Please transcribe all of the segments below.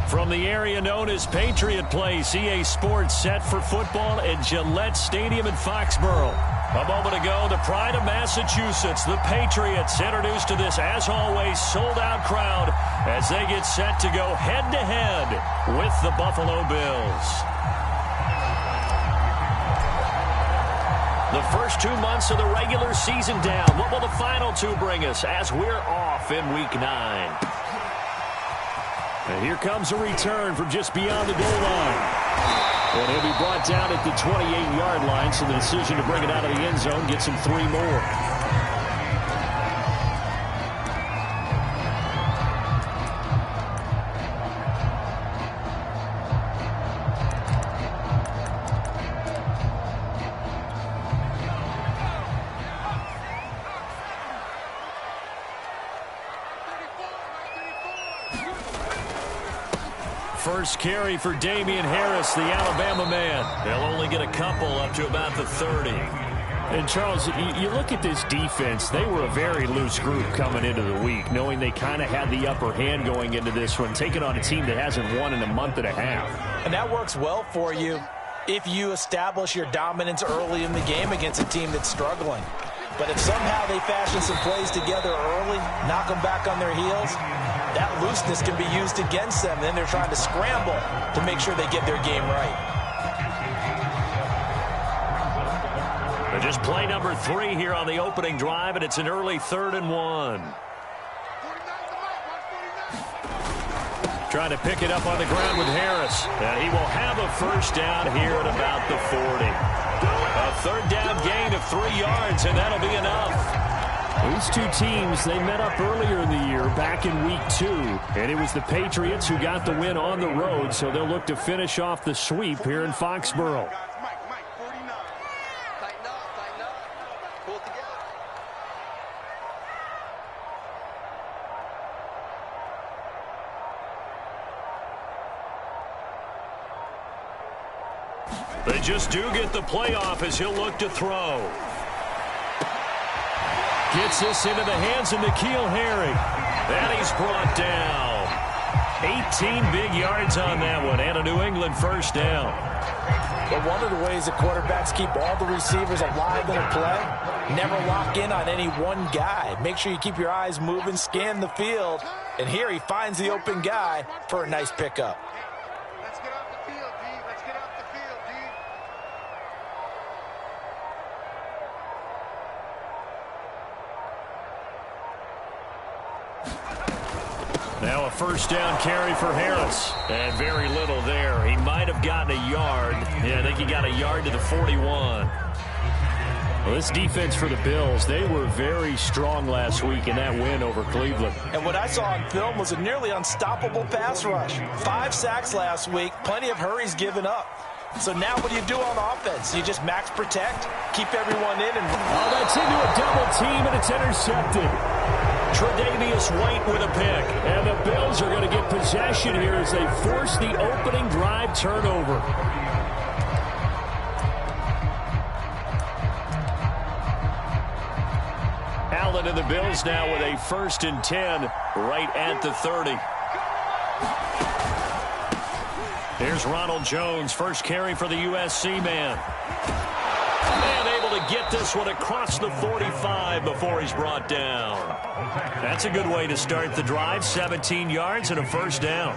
From the area known as Patriot Place, EA Sports set for football at Gillette Stadium in Foxborough. A moment ago, the pride of Massachusetts, the Patriots, introduced to this, as always, sold-out crowd as they get set to go head-to-head with the Buffalo Bills. The first 2 months of the regular season down. What will the final two bring us as we're off in Week 9? And here comes a return from just beyond the goal line. And he'll be brought down at the 28-yard line, so the decision to bring it out of the end zone gets him 3 more. First carry for Damian Harris, the Alabama man. They'll only get a couple up to about the 30. And, Charles, you look at this defense, they were a very loose group coming into the week, knowing they kind of had the upper hand going into this one, taking on a team that hasn't won in a month and a half. And that works well for you if you establish your dominance early in the game against a team that's struggling. But if somehow they fashion some plays together early, knock them back on their heels, that looseness can be used against them. Then they're trying to scramble to make sure they get their game right. They're just play number 3 here on the opening drive, and it's an early 3rd and 1. Trying to pick it up on the ground with Harris. And he will have a first down here at about the 40. A 3rd down gain of 3 yards, and that'll be enough. These two teams, they met up earlier in the year, back in Week 2, and it was the Patriots who got the win on the road, so they'll look to finish off the sweep here in Foxborough. They just do get the playoff as he'll look to throw. Gets this into the hands of N'Keal Harry. And he's brought down. 18 big yards on that one, and a New England first down. But one of the ways that quarterbacks keep all the receivers alive in a play, never lock in on any one guy. Make sure you keep your eyes moving, scan the field, and here he finds the open guy for a nice pickup. Let's get off the field, D. Let's get off the field, D. Now a first down carry for Harris. And very little there. He might have gotten a yard. Yeah, I think he got a yard to the 41. Well, this defense for the Bills, they were very strong last week in that win over Cleveland. And what I saw on film was a nearly unstoppable pass rush. 5 sacks last week, plenty of hurries given up. So now what do you do on offense? You just max protect, keep everyone in, and... Oh, that's into a double team, and it's intercepted. Tre'Davious White with a pick. And the Bills are going to get possession here as they force the opening drive turnover. Allen and the Bills now with a 1st and 10 right at the 30. Here's Ronald Jones, first carry for the USC man. And able to get this one across the 45 before he's brought down. That's a good way to start the drive. 17 yards and a first down.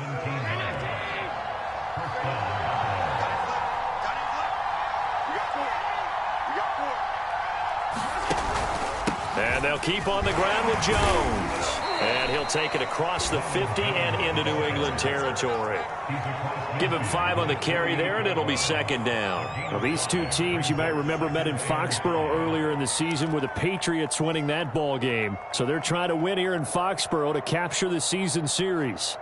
And they'll keep on the ground with Jones. And he'll take it across the 50 and into New England territory. Give him 5 on the carry there, and it'll be 2nd down. Well, these two teams, you might remember, met in Foxborough earlier in the season with the Patriots winning that ball game. So they're trying to win here in Foxborough to capture the season series.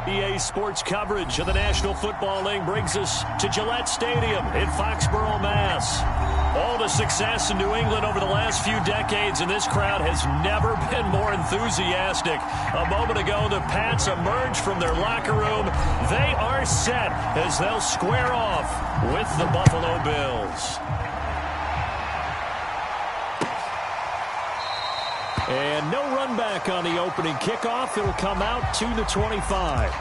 EA Sports coverage of the National Football League brings us to Gillette Stadium in Foxborough, Mass. All the success in New England over the last few decades, and this crowd has never been more enthusiastic. A moment ago, the Pats emerged from their locker room. They are set as they'll square off with the Buffalo Bills. And no run back on the opening kickoff. It'll come out to the 25.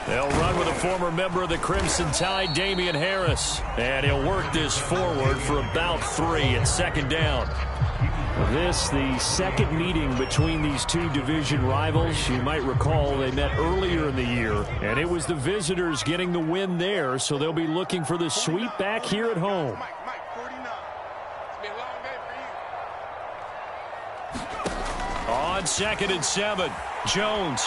They'll run with a former member of the Crimson Tide, Damian Harris. And he'll work this forward for about 3 at second down. This, the second meeting between these two division rivals. You might recall they met earlier in the year, and it was the visitors getting the win there, so they'll be looking for the sweep back here at home. On 2nd and 7, Jones.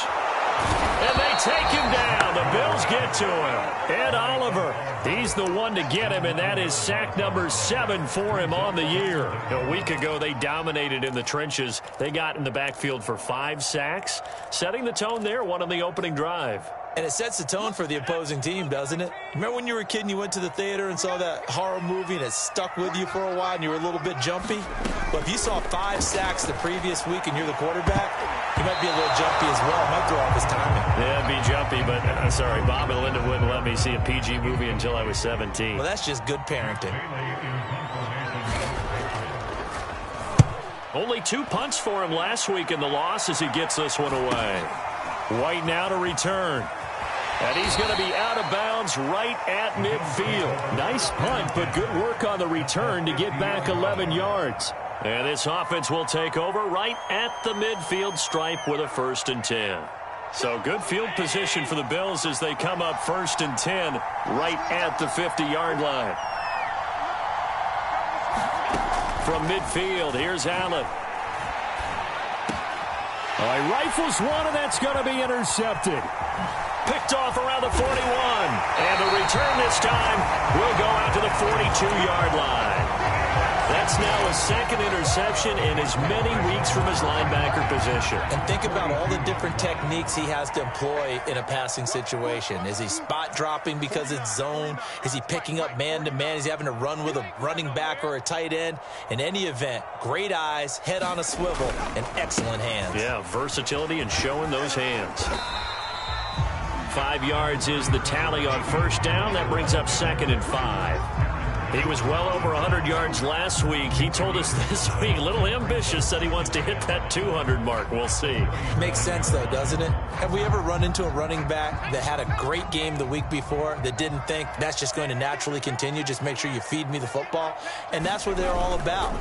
And they take him down. The Bills get to him. Ed Oliver, he's the one to get him, and that is sack number 7 for him on the year. A week ago, they dominated in the trenches. They got in the backfield for 5 sacks, setting the tone there, one on the opening drive. And it sets the tone for the opposing team, doesn't it? Remember when you were a kid and you went to the theater and saw that horror movie and it stuck with you for a while and you were a little bit jumpy? But if you saw 5 sacks the previous week and you're the quarterback, you might be a little jumpy as well. Might throw off his timing. Yeah, be jumpy, but I'm sorry, Bob and Linda wouldn't let me see a PG movie until I was 17. Well, that's just good parenting. Only 2 punts for him last week in the loss as he gets this one away. White now to return. And he's going to be out of bounds right at midfield. Nice punt, but good work on the return to get back 11 yards. And this offense will take over right at the midfield stripe with a 1st and 10. So good field position for the Bills as they come up 1st and 10 right at the 50-yard line. From midfield, here's Allen. He rifles one, and that's going to be intercepted. Picked off around the 41. And the return this time will go out to the 42-yard line. That's now his 2nd interception in as many weeks from his linebacker position. And think about all the different techniques he has to employ in a passing situation. Is he spot dropping because it's zone? Is he picking up man-to-man? Is he having to run with a running back or a tight end? In any event, great eyes, head on a swivel, and excellent hands. Yeah, versatility and showing those hands. 5 yards is the tally on 1st down. That brings up 2nd and 5. He was well over 100 yards last week. He told us this week, a little ambitious, said he wants to hit that 200 mark. We'll see. Makes sense, though, doesn't it? Have we ever run into a running back that had a great game the week before that didn't think that's just going to naturally continue? Just make sure you feed me the football. And that's what they're all about.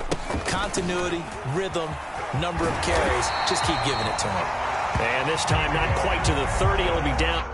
Continuity, rhythm, number of carries. Just keep giving it to him. And this time not quite to the 30. It'll be down.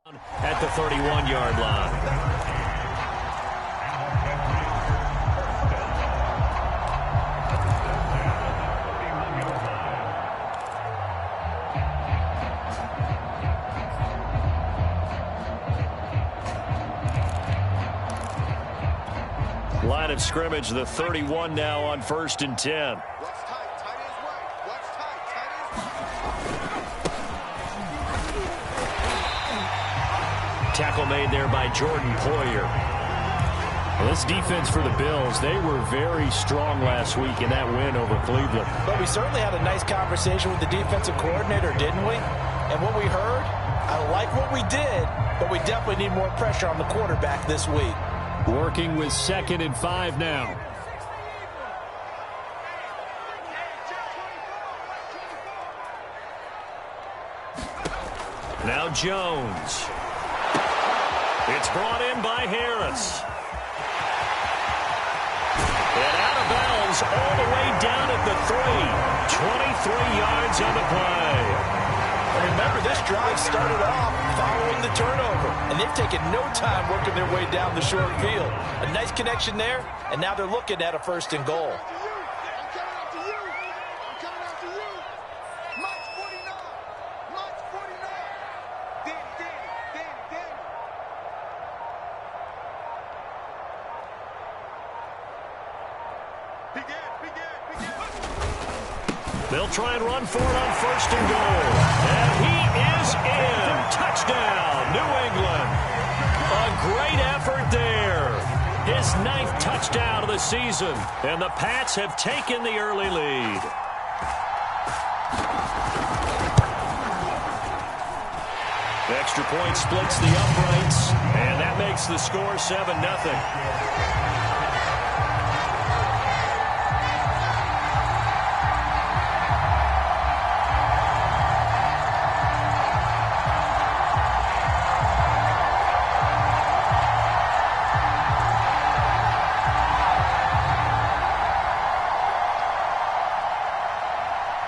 At the 31-yard line. Line of scrimmage, the 31 now on 1st and 10. Tackle made there by Jordan Poyer. Well, this defense for the Bills, they were very strong last week in that win over Cleveland. But we certainly had a nice conversation with the defensive coordinator, didn't we? And what we heard, I like what we did, but we definitely need more pressure on the quarterback this week. Working with 2nd and 5 now. Now Jones. It's brought in by Harris. And out of bounds all the way down at the 3. 23 yards on the play. Remember, this drive started off following the turnover, and they've taken no time working their way down the short field. A nice connection there, and now they're looking at a 1st and goal. They'll try and run for it on 1st and goal. And he is in. Touchdown, New England. A great effort there. His 9th touchdown of the season. And the Pats have taken the early lead. Extra point splits the uprights. And that makes the score 7-0.